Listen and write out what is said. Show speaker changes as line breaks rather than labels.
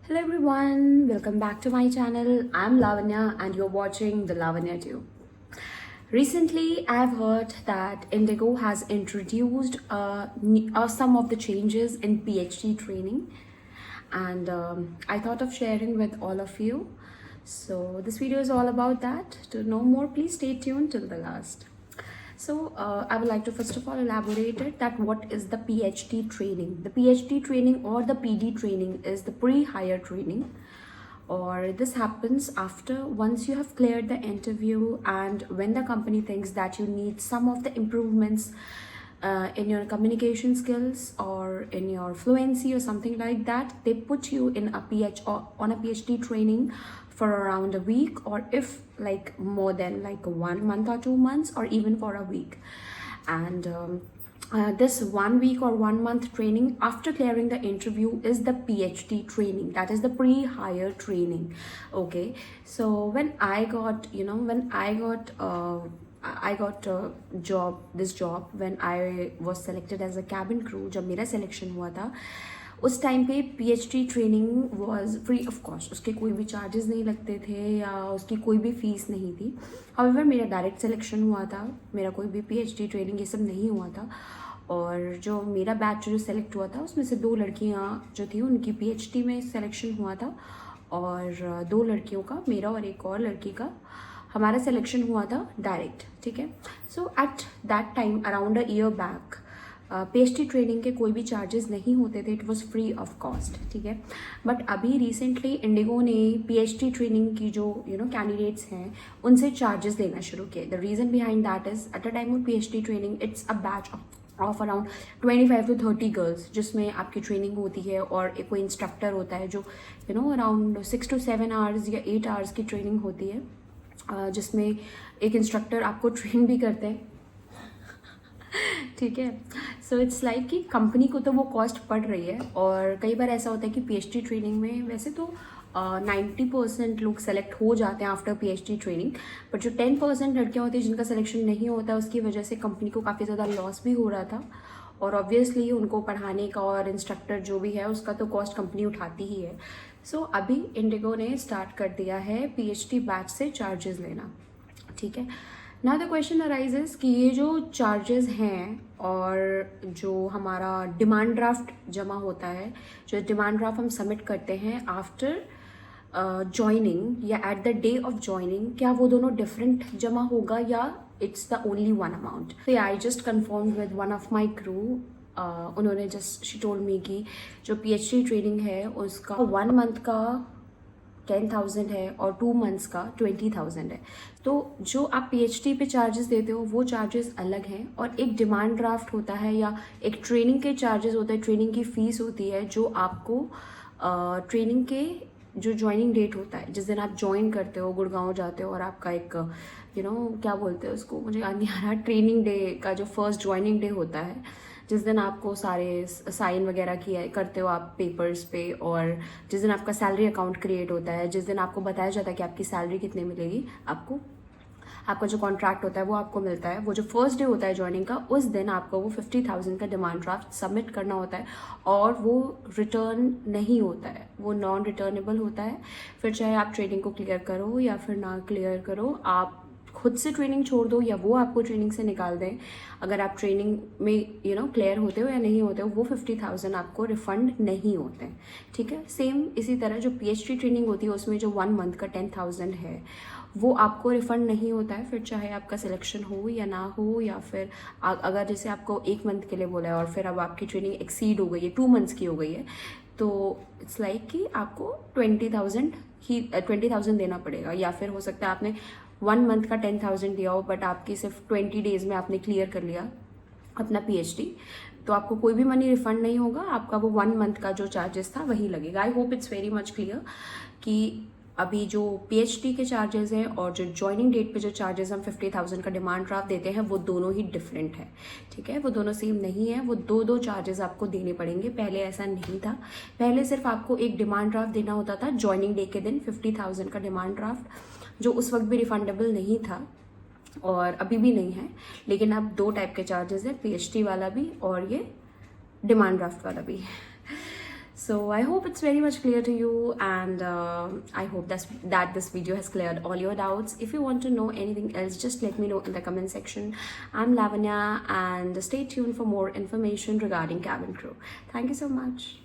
Hello everyone, welcome back to my channel. I'm Lavanya and you're watching the Lavanya Tube. Recently, I've heard that Indigo has introduced some of the changes in PhD training, and I thought of sharing with all of you. So this video is all about that. To know more, please stay tuned till the last. So I would like to first of all elaborate it that what is the PhD training. The PhD training or the PD training is the pre-hire training, or this happens after once you have cleared the interview and when the company thinks that you need some of the improvements in your communication skills or in your fluency or something like that, they put you in a on a PhD training for around a week, or if like more than like 1 month or 2 months, or even for a week. And this 1 week or 1 month training after clearing the interview is the PhD training. That is the pre-hire training. Okay, so when I got this job when I was selected as a cabin crew, जब मेरा selection हुआ था उस time पे PhD training was free of cost. उसके कोई भी charges नहीं लगते थे या उसकी कोई भी फीस नहीं थी. हाउएवर मेरा डायरेक्ट सिलेक्शन हुआ था, मेरा कोई भी PhD ट्रेनिंग ये सब नहीं हुआ था. और जो मेरा बैच जो सेलेक्ट हुआ था उसमें से 2 लड़कियां जो थी उनकी PhD में सिलेक्शन हुआ था, और 2 लड़कियों का, मेरा और एक और लड़की का, हमारा सिलेक्शन हुआ था डायरेक्ट. ठीक है. So at that time around a year back PhD training के कोई भी चार्जेस नहीं होते थे. It was free of cost. ठीक है. बट अभी रिसेंटली इंडिगो ने PhD ट्रेनिंग की जो कैंडिडेट्स हैं उनसे चार्जेस लेना शुरू किए. The reason behind that is at a time of PhD training it's a batch of around 25 to 30 girls जिसमें आपकी ट्रेनिंग होती है, और एक कोई इंस्ट्रक्टर होता है जो अराउंड 6 to 7 आवर्स या 8 आवर्स की ट्रेनिंग होती है, जिसमें एक इंस्ट्रक्टर आपको ट्रेन भी करते हैं. ठीक है. सो इट्स लाइक कि कंपनी को तो वो कॉस्ट पड़ रही है. और कई बार ऐसा होता है कि PhD ट्रेनिंग में वैसे तो 90% लोग सेलेक्ट हो जाते हैं आफ्टर PhD ट्रेनिंग, बट जो 10% लड़कियां होती हैं जिनका सिलेक्शन नहीं होता, उसकी वजह से कंपनी को काफ़ी ज़्यादा लॉस भी हो रहा था. और ऑब्वियसली उनको पढ़ाने का और इंस्ट्रक्टर जो भी है उसका तो कॉस्ट कंपनी उठाती ही है. सो अभी इंडिगो ने स्टार्ट कर दिया है PhD बैच से चार्जेस लेना. ठीक है. नाउ द क्वेश्चन अराइजेस कि ये जो चार्जेस हैं और जो हमारा डिमांड ड्राफ्ट जमा होता है, जो डिमांड ड्राफ्ट हम सबमिट करते हैं आफ्टर ज्वाइनिंग या at the day of joining, क्या वो दोनों डिफरेंट जमा होगा या it's the only one amount. तो I just confirm with one of my crew. उन्होंने जस्ट शी टोल्ड मी कि जो PhD ट्रेनिंग है उसका 1 मंथ का 10,000 है और 2 मंथ्स का 20,000 है. तो जो आप PhD पे चार्जेस देते हो वो चार्जेस अलग हैं, और एक डिमांड ड्राफ्ट होता है या एक ट्रेनिंग के चार्जेस होते हैं, ट्रेनिंग की फ़ीस होती है जो आपको ट्रेनिंग के जो ज्वाइनिंग डेट होता है, जिस दिन आप ज्वाइन करते हो, गुड़गांव जाते हो और आपका एक क्या बोलते हैं उसको, मुझे याद नहीं आ रहा, ट्रेनिंग डे का जो फर्स्ट ज्वाइनिंग डे होता है, जिस दिन आपको सारे साइन वगैरह किया करते हो आप पेपर्स पे, और जिस दिन आपका सैलरी अकाउंट क्रिएट होता है, जिस दिन आपको बताया जाता है कि आपकी सैलरी कितने मिलेगी, आपका जो कॉन्ट्रैक्ट होता है वो आपको मिलता है, वो जो फर्स्ट डे होता है ज्वाइनिंग का, उस दिन आपको वो 50,000 का डिमांड ड्राफ्ट सबमिट करना होता है, और वो रिटर्न नहीं होता है, वो नॉन रिटर्नेबल होता है. फिर चाहे आप ट्रेनिंग को क्लियर करो या फिर ना क्लियर करो, आप खुद से ट्रेनिंग छोड़ दो या वो आपको ट्रेनिंग से निकाल दें, अगर आप ट्रेनिंग में क्लियर होते हो या नहीं होते हो, वो 50,000 आपको रिफंड नहीं होते हैं. ठीक है. सेम इसी तरह जो PhD ट्रेनिंग होती है उसमें जो 1 मंथ का 10,000 है वो आपको रिफंड नहीं होता है, फिर चाहे आपका सिलेक्शन हो या ना हो, या फिर अगर जैसे आपको 1 मंथ के लिए बोला है और फिर अब आपकी ट्रेनिंग एक्सीड हो गई है, 2 मंथ्स की हो गई है, तो इट्स लाइक कि आपको 20,000 देना पड़ेगा. या फिर हो सकता है आपने 1 मंथ का 10,000 दिया हो बट आपकी सिर्फ 20 डेज में आपने क्लियर कर लिया अपना PhD, तो आपको कोई भी मनी रिफंड नहीं होगा, आपका वो 1 मंथ का जो चार्जेस था वही लगेगा. I hope it's very much clear कि अभी जो PhD के चार्जेस हैं और जो ज्वाइनिंग डेट पे जो चार्जेस हम 50,000 का डिमांड ड्राफ्ट देते हैं वो दोनों ही डिफरेंट है. ठीक है. वो दोनों सेम नहीं है, वो दो चार्जेस आपको देने पड़ेंगे. पहले ऐसा नहीं था, पहले सिर्फ आपको एक डिमांड ड्राफ्ट देना होता था ज्वाइनिंग डे के दिन, 50,000 का डिमांड ड्राफ्ट, जो उस वक्त भी रिफंडेबल नहीं था और अभी भी नहीं है. लेकिन अब 2 टाइप के चार्जेस हैं, PhD वाला भी और ये डिमांड ड्राफ्ट वाला भी. So I hope it's very much clear to you, and I hope that this video has cleared all your doubts. If you want to know anything else, just let me know in the comment section. I'm Lavanya, and stay tuned for more information regarding cabin crew. Thank you so much.